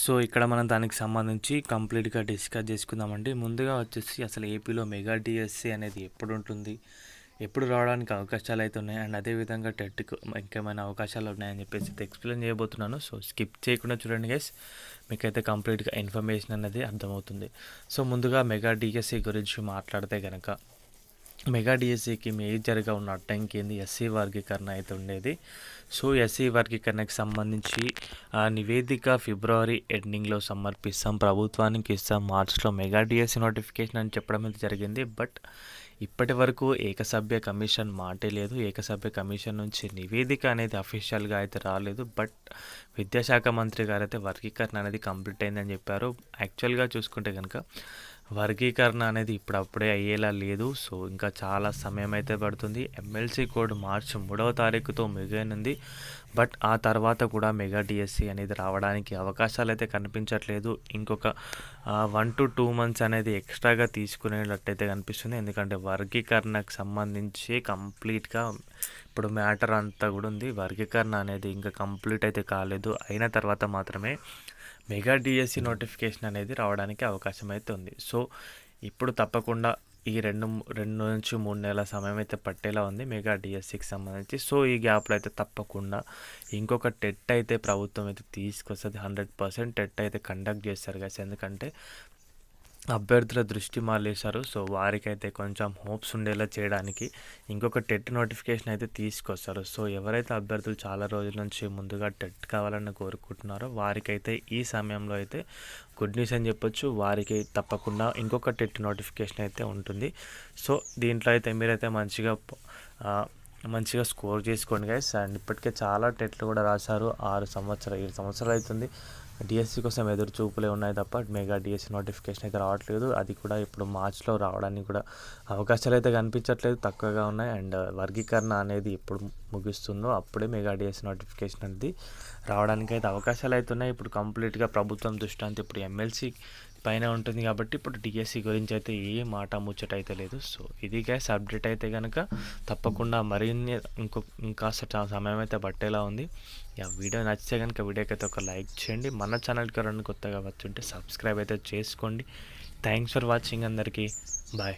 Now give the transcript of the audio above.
So ఇక్కడ మనం దానికి సంబంధించి కంప్లీట్గా డిస్కస్ చేసుకుందామండి. ముందుగా వచ్చేసి అసలు ఏపీలో మెగా డిఎస్సి అనేది ఎప్పుడు ఉంటుంది, ఎప్పుడు రావడానికి అవకాశాలు అయితే ఉన్నాయి, అండ్ అదేవిధంగా టెట్కి ఇంకేమైనా అవకాశాలు ఉన్నాయని చెప్పేసి ఎక్స్ప్లెయిన్ చేయబోతున్నాను. సో స్కిప్ చేయకుండా చూడండి గైస్, మీకైతే కంప్లీట్గా ఇన్ఫర్మేషన్ అనేది అర్థమవుతుంది. సో ముందుగా మెగా డిఎస్సి గురించి మాట్లాడితే కనుక, మెగా డిఎస్సికి మేజర్గా ఉన్న అడ్డంకి ఏంది, ఎస్సీ వర్గీకరణ అయితే ఉండేది. సో ఎస్సీ వర్గీకరణకు సంబంధించి నివేదిక ఫిబ్రవరి ఎండింగ్లో సమర్పిస్తాం, ప్రభుత్వానికి ఇస్తాం, మార్చ్లో మెగా డిఎస్సి నోటిఫికేషన్ అని చెప్పడం అయితే జరిగింది. బట్ ఇప్పటి వరకు ఏకసభ్య కమిషన్ మాటే లేదు, ఏకసభ్య కమిషన్ నుంచి నివేదిక అనేది అఫీషియల్గా అయితే రాలేదు. బట్ విద్యాశాఖ మంత్రి గారు అయితే వర్గీకరణ అనేది కంప్లీట్ అయిందని చెప్పారు. యాక్చువల్గా చూసుకుంటే కనుక వర్గీకరణ అనేది ఇప్పుడప్పుడే అయ్యేలా లేదు. సో ఇంకా చాలా సమయం అయితే పడుతుంది. ఎమ్మెల్సీ కోడ్ మార్చి 3వ తారీఖుతో ముగియనుంది. బట్ ఆ తర్వాత కూడా మెగా డిఎస్సి అనేది రావడానికి అవకాశాలు అయితే కనిపించట్లేదు. ఇంకొక 1 to 2 months అనేది ఎక్స్ట్రాగా తీసుకునేటట్టయితే కనిపిస్తుంది. ఎందుకంటే వర్గీకరణకు సంబంధించి కంప్లీట్గా ఇప్పుడు మ్యాటర్ అంతా కూడా ఉంది. వర్గీకరణ అనేది ఇంకా కంప్లీట్ అయితే కాలేదు, అయిన తర్వాత మాత్రమే మెగా డిఎస్సి నోటిఫికేషన్ అనేది రావడానికి అవకాశం అయితే ఉంది. సో ఇప్పుడు తప్పకుండా ఈ రెండు నుంచి 3 నెలల సమయం అయితే పట్టేలా ఉంది మెగా డిఎస్సికి సంబంధించి. సో ఈ గ్యాప్లో అయితే తప్పకుండా ఇంకొక టెట్ అయితే ప్రభుత్వం అయితే తీసుకొస్తుంది. 100% టెట్ అయితే కండక్ట్ చేస్తారు కదా, ఎందుకంటే అభ్యర్థుల దృష్టి మళ్ళేశారు. సో వారికైతే కొంచెం హోప్స్ ఉండేలా చేయడానికి ఇంకొక టెట్ నోటిఫికేషన్ అయితే తీసుకొస్తారు. సో ఎవరైతే అభ్యర్థులు చాలా రోజుల నుంచి ముందుగా టెట్ కావాలని కోరుకుంటున్నారో వారికైతే ఈ సమయంలో అయితే గుడ్ న్యూస్ అని చెప్పొచ్చు. వారికి తప్పకుండా ఇంకొక టెట్ నోటిఫికేషన్ అయితే ఉంటుంది. సో దీంట్లో అయితే మీరైతే మంచిగా స్కోర్ చేసుకోండి గైస్. అండ్ ఇప్పటికే చాలా టెట్లు కూడా రాశారు. 7 సంవత్సరాలు అవుతుంది. డిఎస్సి కోసం ఎదురు చూపులే ఉన్నాయి తప్ప మెగా డిఎస్సి నోటిఫికేషన్ అయితే రావట్లేదు. అది కూడా ఇప్పుడు మార్చ్లో రావడానికి కూడా అవకాశాలు అయితే కనిపించట్లేదు, తక్కువగా ఉన్నాయి. అండ్ వర్గీకరణ అనేది ఎప్పుడు ముగిస్తుందో అప్పుడే మెగా డిఎస్సి నోటిఫికేషన్ అనేది రావడానికి అయితే అవకాశాలు అయితే ఉన్నాయి. ఇప్పుడు కంప్లీట్గా ప్రభుత్వం దృష్టి అంతా ఇప్పుడు ఎమ్మెల్సీ పైన ఉంటుంది కాబట్టి ఇప్పుడు డిఎస్సి గురించి అయితే ఏ మాట ముచ్చట అయితే లేదు. సో ఇది గ్యాస్ అప్డేట్ అయితే కనుక తప్పకుండా మరిన్ని ఇంకాస్త సమయం అయితే పట్టేలా ఉంది. వీడియో నచ్చితే కనుక వీడియోకి అయితే ఒక లైక్ చేయండి. మన ఛానల్కి ఎవరైనా కొత్తగా వచ్చుంటే సబ్స్క్రైబ్ అయితే చేసుకోండి. థ్యాంక్స్ ఫర్ వాచింగ్ అందరికీ. బాయ్.